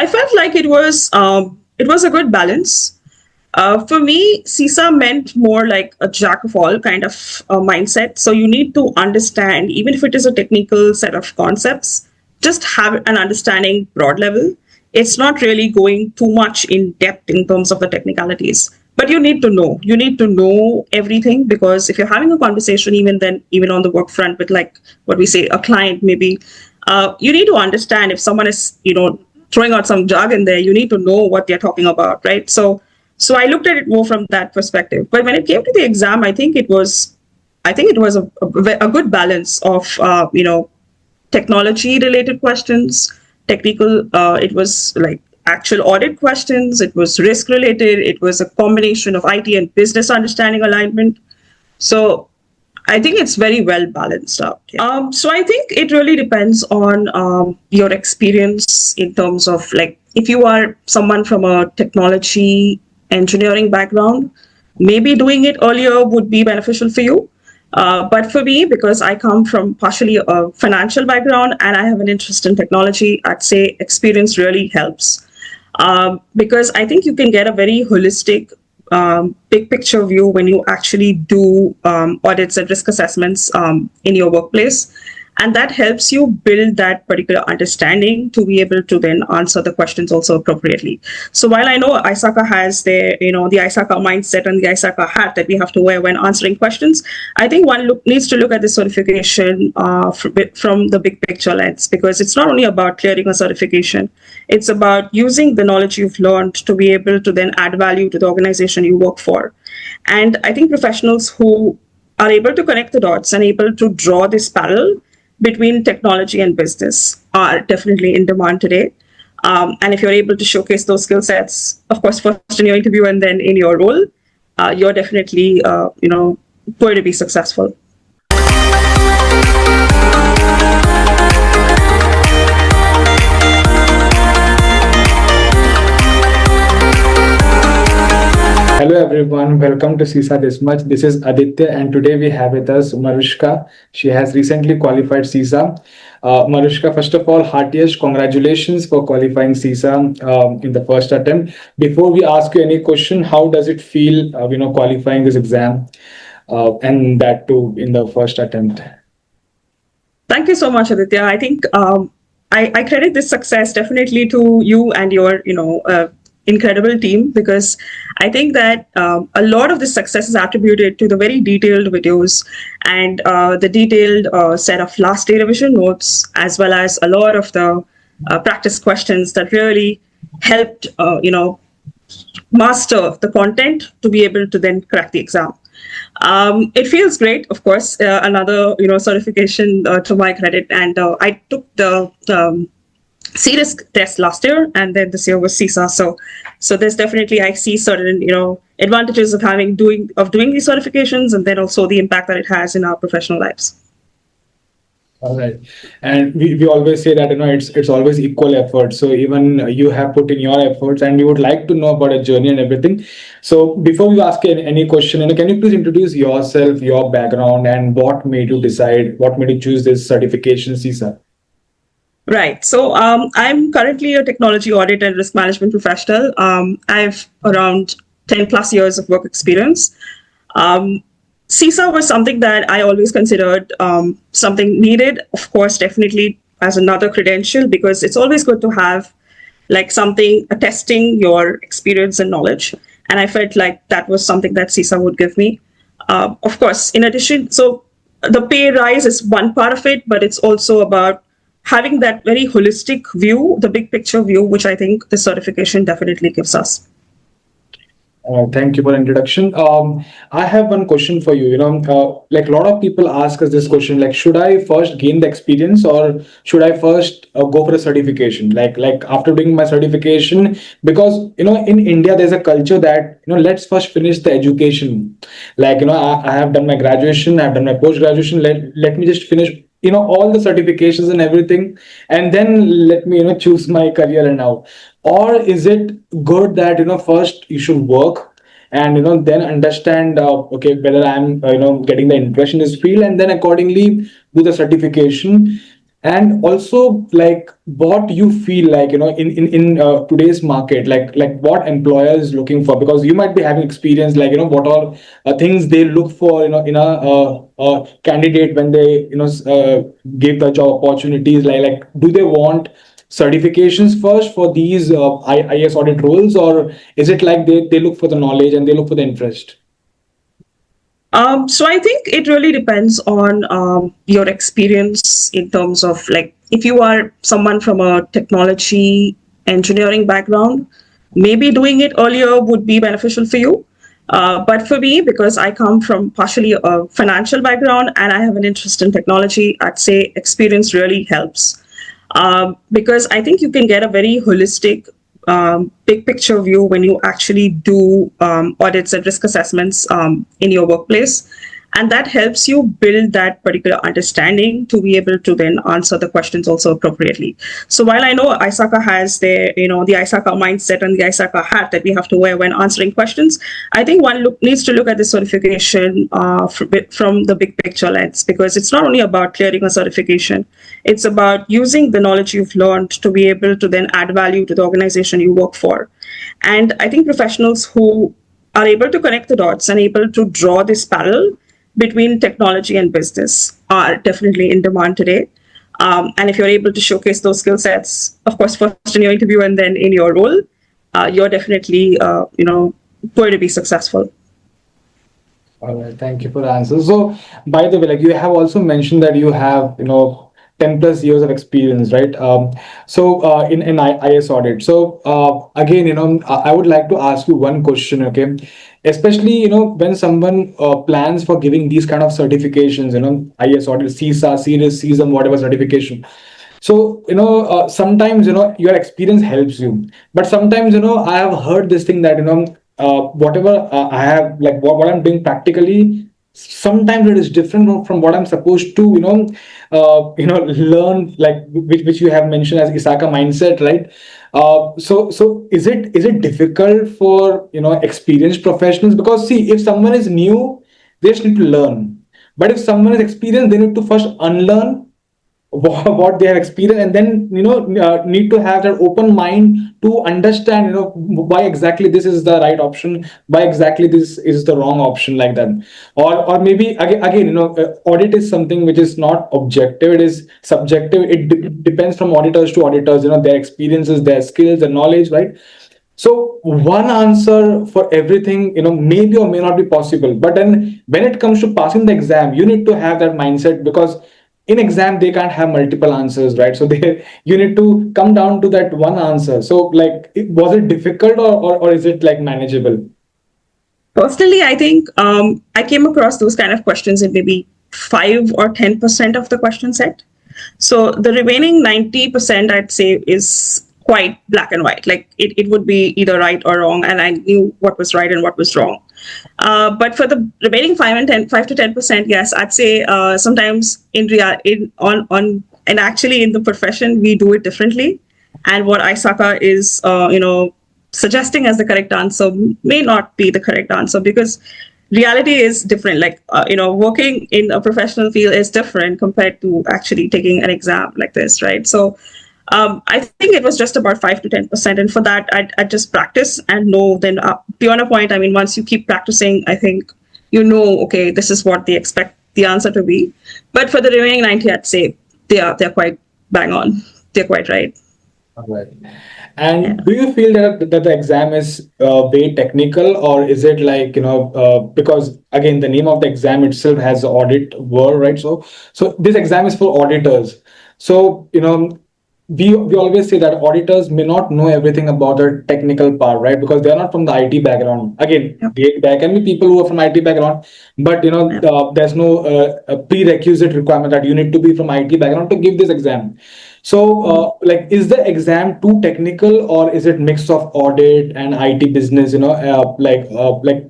I felt like it was a good balance. For me, CISA meant more like a jack of all kind of mindset. So you need to understand, even if it is a technical set of concepts, just have an understanding broad level. It's not really going too much in depth in terms of the technicalities, but you need to know. You need to know everything, because if you're having a conversation, even on the work front with, like, what we say, a client maybe, you need to understand if someone is, throwing out some jargon there. You need to know what they're talking about, right? So I looked at it more from that perspective. But when it came to the exam, I think it was a good balance of technology related questions, technical. It was like actual audit questions. It was risk related. It was a combination of IT and business understanding alignment. So I think it's very well balanced out. Yeah. So I think it really depends on your experience in terms of, like, if you are someone from a technology engineering background, maybe doing it earlier would be beneficial for you. But for me, because I come from partially a financial background and I have an interest in technology, I'd say experience really helps. Because I think you can get a very holistic, big picture view when you actually do audits and risk assessments in your workplace. And that helps you build that particular understanding to be able to then answer the questions also appropriately. So while I know ISACA has the ISACA mindset and the ISACA hat that we have to wear when answering questions, I think one needs to look at the certification from the big picture lens, because it's not only about clearing a certification, it's about using the knowledge you've learned to be able to then add value to the organization you work for. And I think professionals who are able to connect the dots and able to draw this parallel between technology and business are definitely in demand today. And if you're able to showcase those skill sets, of course, first in your interview and then in your role, you're definitely, going to be successful. Hello everyone, welcome to CISA-This-Much. This is Aditya, and today we have with us Marushka. She has recently qualified CISA. Marushka, first of all, heartiest congratulations for qualifying CISA in the first attempt. Before we ask you any question, how does it feel, qualifying this exam, and that too in the first attempt? Thank you so much, Aditya. I think I credit this success definitely to you and your, incredible team, because I think that a lot of this success is attributed to the very detailed videos and the detailed set of last day revision notes, as well as a lot of the practice questions that really helped, master the content to be able to then crack the exam. It feels great, of course. Another, certification to my credit, and I took the CISA test last year, and then this year was CISA. So there's definitely, I see certain advantages of doing these certifications, and then also the impact that it has in our professional lives. All right. And we always say that, it's always equal effort. So even you have put in your efforts and you would like to know about a journey and everything. So before you ask any question, can you please introduce yourself, your background, and what made you choose this certification, CISA? Right. So I'm currently a technology audit and risk management professional. I've around 10 plus years of work experience. CISA was something that I always considered something needed, of course, definitely as another credential, because it's always good to have like something attesting your experience and knowledge. And I felt like that was something that CISA would give me. Of course, in addition, so the pay rise is one part of it, but it's also about having that very holistic view, the big picture view, which I think the certification definitely gives us. Thank you for the introduction. I have one question for you. Like a lot of people ask us this question, like, should I first gain the experience or should I first go for a certification? Like after doing my certification, because, in India, there's a culture that, let's first finish the education. Like, I have done my graduation, I've done my post-graduation. Let me just finish, all the certifications and everything, and then let me, choose my career and now. Or is it good that, first you should work and, then understand, okay, whether I'm, getting the interest in this field, and then accordingly do the certification. And also, like, what you feel like, in today's market, like what employer is looking for, because you might be having experience, like, what are things they look for, in a candidate when they, give the job opportunities, like do they want certifications first for these IS audit roles, or is it like they look for the knowledge and they look for the interest? So I think it really depends on your experience in terms of, like, if you are someone from a technology engineering background, maybe doing it earlier would be beneficial for you. But for me, because I come from partially a financial background and I have an interest in technology, I'd say experience really helps. Because I think you can get a very holistic, big picture view when you actually do audits and risk assessments in your workplace. And that helps you build that particular understanding to be able to then answer the questions also appropriately. So while I know ISACA has their, the ISACA mindset and the ISACA hat that we have to wear when answering questions, I think one needs to look at the certification from the big picture lens, because it's not only about clearing a certification, it's about using the knowledge you've learned to be able to then add value to the organization you work for. And I think professionals who are able to connect the dots and able to draw this parallel between technology and business are definitely in demand today. And if you're able to showcase those skill sets, of course, first in your interview and then in your role, you're definitely, going to be successful. All right, thank you for the answer. So, by the way, like you have also mentioned that you have, 10 plus years of experience, right? In IS audit. So, again, I would like to ask you one question, okay? Especially, when someone plans for giving these kind of certifications, IS audit, CISA, series, CISM, whatever certification. So, sometimes, your experience helps you, but sometimes, I have heard this thing that, whatever I have, like what I'm doing practically, sometimes it is different from what I'm supposed to, learn, like which you have mentioned as Isaka mindset, right? So is it difficult for, experienced professionals? Because see, if someone is new, they just need to learn. But if someone is experienced, they need to first unlearn what they have experienced, and then need to have that open mind to understand why exactly this is the right option, why exactly this is the wrong option, like that. Or maybe again, audit is something which is not objective, it is subjective. It depends from auditors to auditors, their experiences, their skills and knowledge, right? So one answer for everything, maybe or may not be possible. But then when it comes to passing the exam, you need to have that mindset, because in exam they can't have multiple answers, right? So they you need to come down to that one answer. So like, was it difficult, or is it like manageable? Personally, I think I came across those kind of questions in maybe 5 or 10% of the question set. So the remaining 90%, I'd say, is quite black and white. Like it would be either right or wrong, and I knew what was right and what was wrong. But for the remaining 5 to 10%, yes, I'd say sometimes in real in on and actually in the profession we do it differently, and what ISACA is suggesting as the correct answer may not be the correct answer, because reality is different. Like working in a professional field is different compared to actually taking an exam like this, right? So I think it was just about 5 to 10%, and for that, I'd just practice and know. Then beyond a point, I mean, once you keep practicing, I think okay, this is what they expect the answer to be. But for the remaining 90, I'd say they're quite bang on. They're quite right. All right. Yeah. And do you feel that the exam is way technical, or is it like, because again, the name of the exam itself has audit word, right? So this exam is for auditors. So, we always say that auditors may not know everything about the technical part, right? Because they're not from the IT background. Again, Yep. there can be people who are from IT background, but Yep. there's no a prerequisite requirement that you need to be from IT background to give this exam. So, Mhm. like, is the exam too technical, or is it mix of audit and IT business? Like,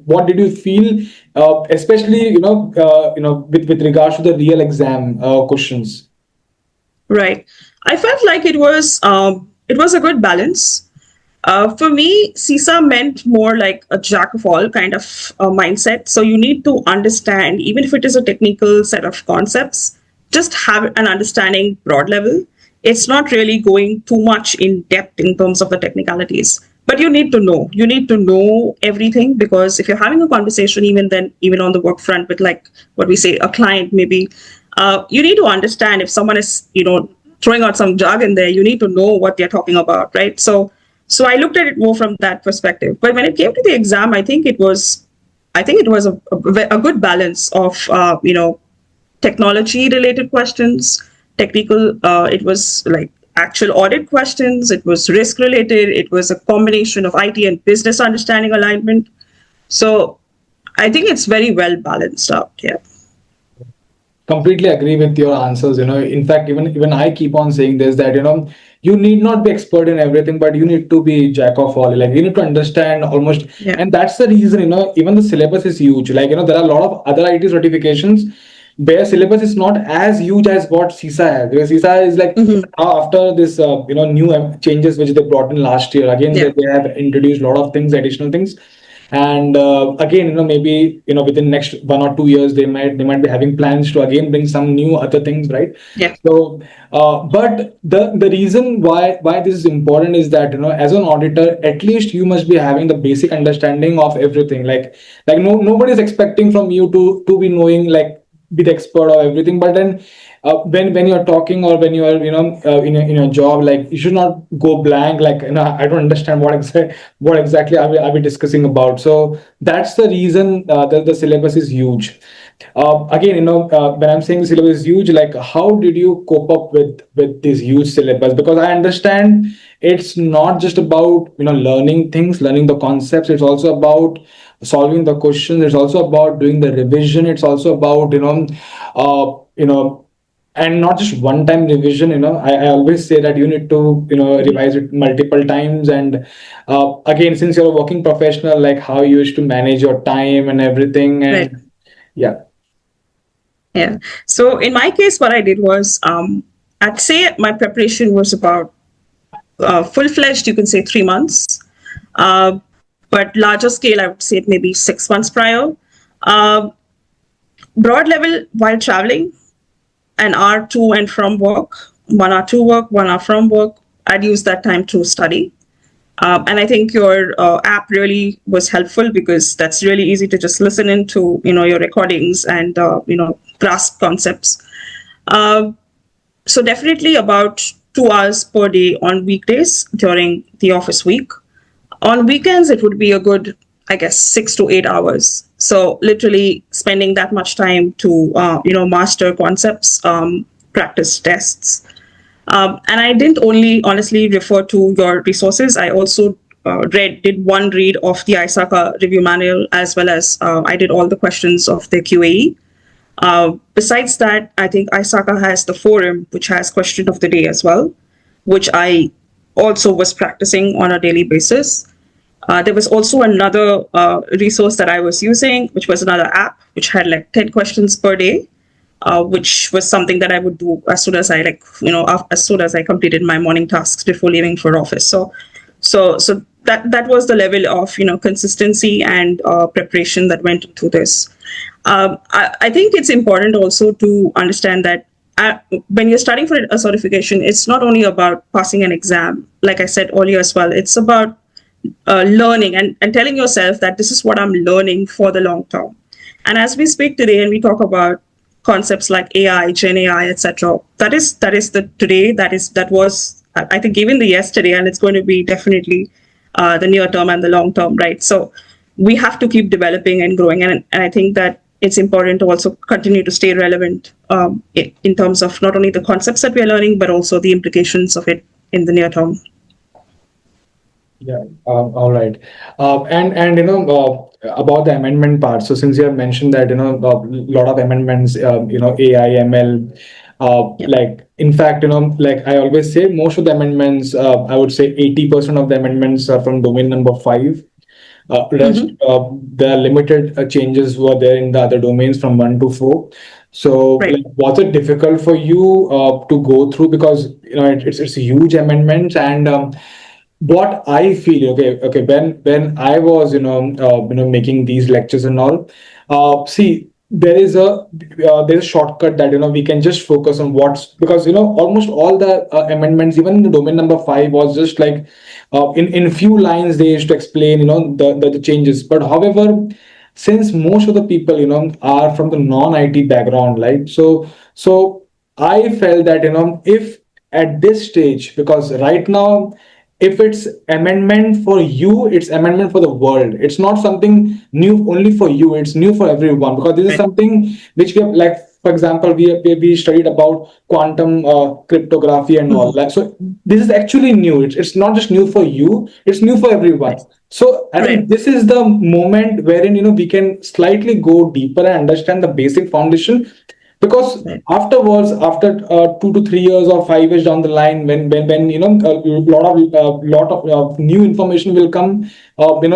what did you feel, especially with regards to the real exam questions? Right. I felt like it was a good balance. For me, CISA meant more like a jack of all kind of mindset. So you need to understand, even if it is a technical set of concepts, just have an understanding broad level. It's not really going too much in depth in terms of the technicalities. But you need to know. You need to know everything, because if you're having a conversation, even then, even on the work front with, like, what we say, a client maybe, you need to understand if someone is, throwing out some jargon there. You need to know what they're talking about, right? So I looked at it more from that perspective. But when it came to the exam, I think it was a good balance of technology related questions, technical. It was like actual audit questions. It was risk related. It was a combination of IT and business understanding alignment. So I think it's very well balanced out. Yeah. Completely agree with your answers. In fact, even I keep on saying this, that you need not be expert in everything, but you need to be jack of all. Like, you need to understand almost. Yeah. And that's the reason, even the syllabus is huge. Like, there are a lot of other IT certifications where syllabus is not as huge as what CISA has. Because CISA is like, Hmm. now after this new changes which they brought in last year, again Yeah. they have introduced a lot of things, additional things. And again, maybe within next 1 or 2 years, they might be having plans to again bring some new other things, right? Yeah. So but the reason why this is important is that, as an auditor, at least you must be having the basic understanding of everything. Like, no, nobody is expecting from you to be knowing, like, be the expert of everything. But then when you're talking, or when you are in a job, like, you should not go blank, like, I don't understand what exactly are we discussing about. So that's the reason that the syllabus is huge. Again, when I'm saying the syllabus is huge, like, how did you cope up with this huge syllabus? Because I understand it's not just about learning things, learning the concepts. It's also about solving the questions. It's also about doing the revision. It's also about and not just one time revision. I always say that you need to Hmm. revise it multiple times. And again, since you're a working professional, like, how you used to manage your time and everything. Right. And yeah. Yeah. So in my case, what I did was, I'd say my preparation was about, full fledged, you can say 3 months. But larger scale, I would say maybe 6 months prior. Uh, Broad level, while traveling, an hour to and from work, 1 hour to work, 1 hour from work, I'd use that time to study. And I think your app really was helpful, because that's really easy to just listen into, your recordings and, grasp concepts. Uh, so definitely about 2 hours per day on weekdays during the office week. On weekends, it would be a good, I guess, 6 to 8 hours. So literally spending that much time to, master concepts, practice tests. And I didn't only honestly refer to your resources. I also did one read of the ISACA review manual, as well as I did all the questions of the QAE. Besides that, I think ISACA has the forum, which has question of the day as well, which I also was practicing on a daily basis. There was also another resource that I was using, which was another app, which had like 10 questions per day, which was something that I would do as soon as as soon as I completed my morning tasks before leaving for office. So that was the level of consistency and preparation that went into this. I think it's important also to understand that when you're studying for a certification, it's not only about passing an exam. Like I said earlier as well, it's about learning and telling yourself that this is what I'm learning for the long term. And as we speak today and we talk about concepts like AI, Gen AI, etc., that is the today, that was, I think, even the yesterday, and it's going to be definitely the near term and the long term, right? So we have to keep developing and growing, and I think that it's important to also continue to stay relevant, in terms of not only the concepts that we are learning, but also the implications of it in the near term. Yeah. All right. And about the amendment part. So since you have mentioned that a lot of amendments, AI, ML, Yeah. like, in fact, like, I always say, most of the amendments, I would say 80% of the amendments are from domain number 5. Rest, Hmm. the limited changes were there in the other domains from 1 to 4. So, Right. like, was it difficult for you to go through, because it's a huge amendment? And what I feel, when I was making these lectures and all, see, there's a shortcut that we can just focus on what's, because almost all the amendments, even the domain number 5, was just like in few lines they used to explain the changes. But however, since most of the people are from the non-IT background, right? So I felt that if at this stage, because right now, if it's amendment for you, it's amendment for the world. It's not something new only for you, it's new for everyone, because this is Right. something which we have, like, for example, we studied about quantum cryptography and all Mhm. that. So this is actually new. It's not just new for you, it's new for everyone. So I think Right. this is the moment wherein we can slightly go deeper and understand the basic foundation. Because Right. afterwards, after 2 to 3 years or 5 years down the line, when a lot of new information will come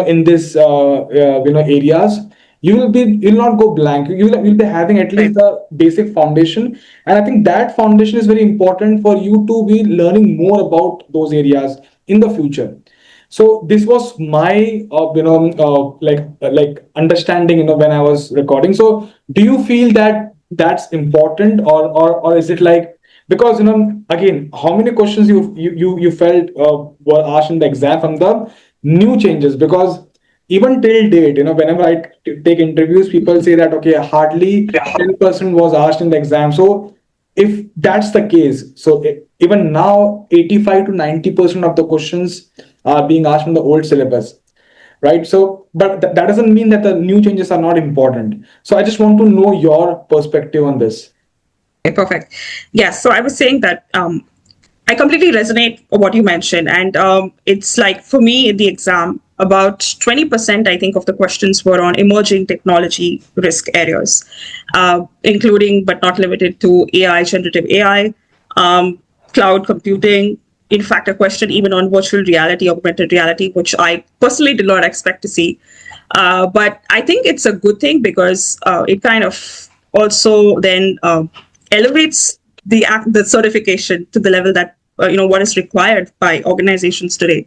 in this areas, you'll not go blank. You'll be having at least Right. the basic foundation. And I think that foundation is very important for you to be learning more about those areas in the future. So this was my like understanding when I was recording. So do you feel that that's important, or is it like, because again, how many questions you felt were asked in the exam from the new changes? Because even till date, whenever I take interviews, people say that okay, hardly 10% was asked in the exam. So if that's the case, so even now 85 to 90% of the questions are being asked from the old syllabus, right? So but that doesn't mean that the new changes are not important. So I just want to know your perspective on this. Okay, perfect. Yes. So I was saying that I completely resonate with what you mentioned, and it's like for me in the exam, about 20% I think of the questions were on emerging technology risk areas, including but not limited to AI, generative AI, cloud computing. In fact, a question even on virtual reality, augmented reality, which I personally did not expect to see. But I think it's a good thing because it kind of also then elevates the certification to the level that what is required by organizations today.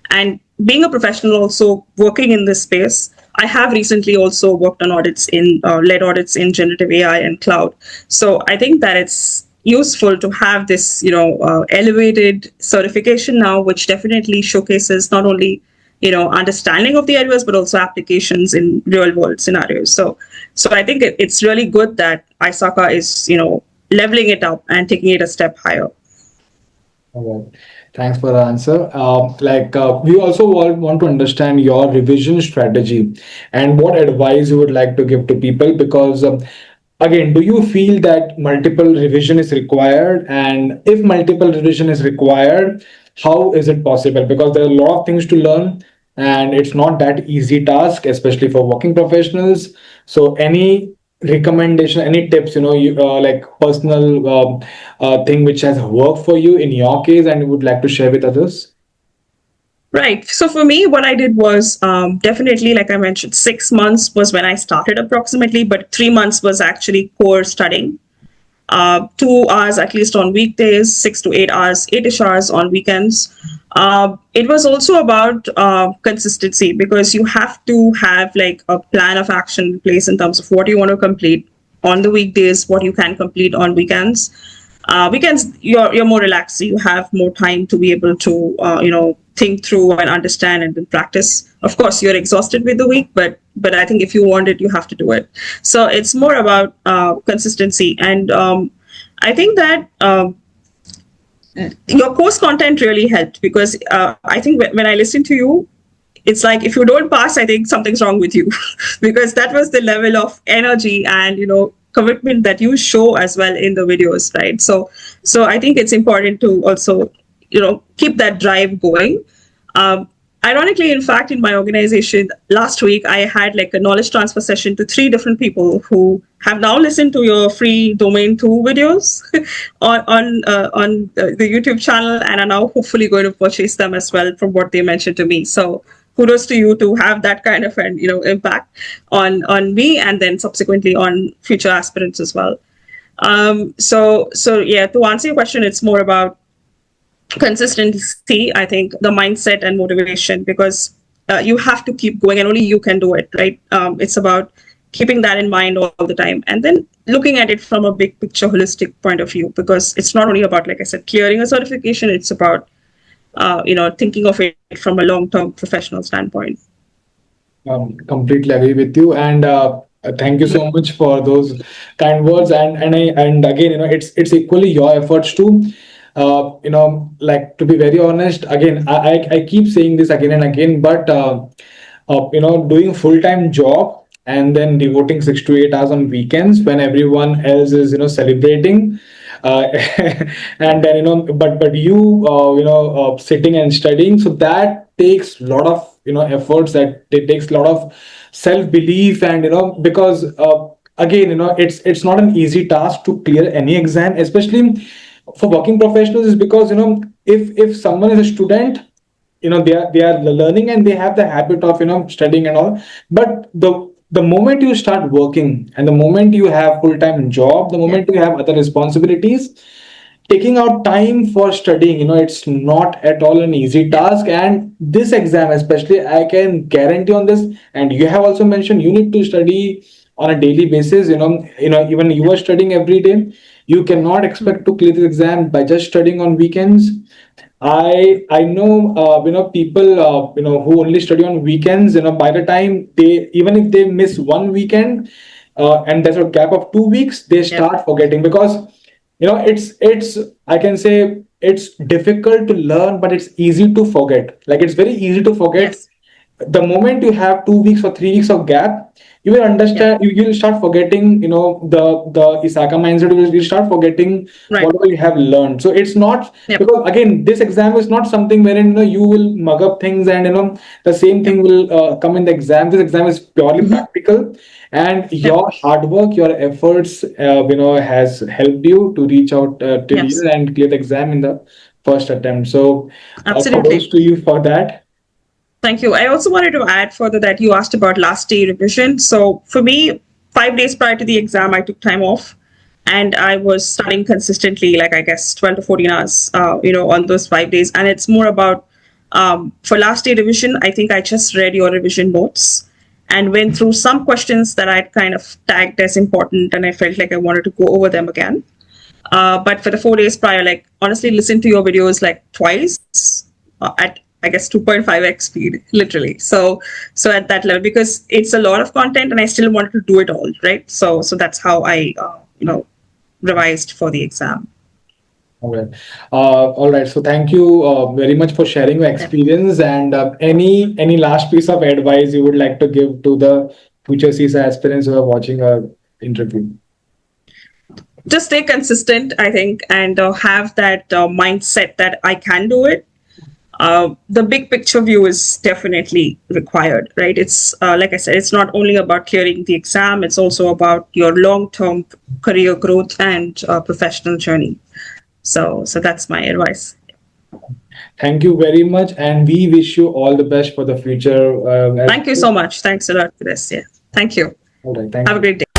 And being a professional also working in this space, I have recently also worked on audits in led audits in generative AI and cloud. So I think that it's useful to have this elevated certification now, which definitely showcases not only understanding of the areas but also applications in real world scenarios. So I think it's really good that ISACA is leveling it up and taking it a step higher. All right. Thanks for the answer. We also want to understand your revision strategy and what advice you would like to give to people. Because, again, do you feel that multiple revision is required? And if multiple revision is required, how is it possible? Because there are a lot of things to learn, and it's not that easy task, especially for working professionals. So, any recommendation, any tips, like personal thing which has worked for you in your case and you would like to share with others? Right. So for me, what I did was definitely, like I mentioned, 6 months was when I started approximately, but 3 months was actually core studying. 2 hours at least on weekdays, 6 to 8 hours, 8ish hours on weekends. It was also about consistency because you have to have like a plan of action in place in terms of what you want to complete on the weekdays, what you can complete on weekends. Weekends, you're more relaxed, so you have more time to be able to think through and understand and then practice. Of course, you're exhausted with the week, but I think if you want it, you have to do it. So it's more about consistency, and I think that your course content really helped because I think when I listen to you, it's like if you don't pass, I think something's wrong with you because that was the level of energy and commitment that you show as well in the videos, right? So I think it's important to also keep that drive going. um, Ironically, in fact, in my organization last week, I had like a knowledge transfer session to 3 different people who have now listened to your free domain 2 videos on the YouTube channel and are now hopefully going to purchase them as well from what they mentioned to me. So kudos to you to have that kind of an impact on me and then subsequently on future aspirants as well. So yeah, to answer your question, it's more about consistency, I think, the mindset and motivation, because you have to keep going and only you can do it, right? It's about keeping that in mind all the time, and then looking at it from a big picture holistic point of view, because it's not only about, like I said, clearing a certification. It's about thinking of it from a long term professional standpoint. Completely agree with you, and thank you so much for those kind words. And again, it's equally your efforts too. Like, to be very honest, again, I keep saying this again and again, but doing full time job and then devoting 6 to 8 hours on weekends when everyone else is celebrating, uh, and then but you sitting and studying, so that takes a lot of efforts, that it takes a lot of self belief, and because again, it's not an easy task to clear any exam, especially for working professionals, is because if someone is a student, they are learning and they have the habit of studying and all, but the moment you start working and the moment you have full time job, the Yeah. moment you have other responsibilities, taking out time for studying, it's not at all an easy Yeah. task. And this exam especially, I can guarantee on this, and you have also mentioned you need to study on a daily basis, even you are studying every day. You cannot expect to clear the exam by just studying on weekends. I know people who only study on weekends. By the time they, even if they miss one weekend, and there's a gap of 2 weeks, they Yep. start forgetting, because it's I can say it's difficult to learn, but it's easy to forget. Like, it's very easy to forget. Yes. The moment you have 2 weeks or 3 weeks of gap, you will Yep. understand, you will start forgetting, the Isaka mindset, you will start forgetting Right. whatever you have learned. So it's not, Yep. because again, this exam is not something wherein you will mug up things, and the same Yep. thing will come in the exam. This exam is purely Hmm. practical, and Yep. your hard work, your efforts, has helped you to reach out till Yes. here and clear the exam in the first attempt. So kudos Absolutely. to you for that. Thank you. I also wanted to add further that you asked about last day revision. So for me, 5 days prior to the exam, I took time off, and I was studying consistently, like I guess 12 to 14 hours, on those 5 days. And it's more about, for last day revision, I think I just read your revision notes and went through some questions that I'd kind of tagged as important, and I felt like I wanted to go over them again. But for the 4 days prior, like honestly, listen to your videos like twice at I guess 2.5x speed, literally. So at that level, because it's a lot of content, and I still wanted to do it all, right? So that's how I revised for the exam. All right. All right. So thank you very much for sharing your Yeah. experience. And any last piece of advice you would like to give to the future CISA aspirants who are watching our interview? Just stay consistent, I think, and have that mindset that I can do it. The big picture view is definitely required, right? It's like I said, it's not only about clearing the exam; it's also about your long-term career growth and professional journey. So that's my advice. Thank you very much. And we wish you all the best for the future. Thank you so much. Thanks a lot for this. Yeah. Thank you. All right. Thank Have a you. great day.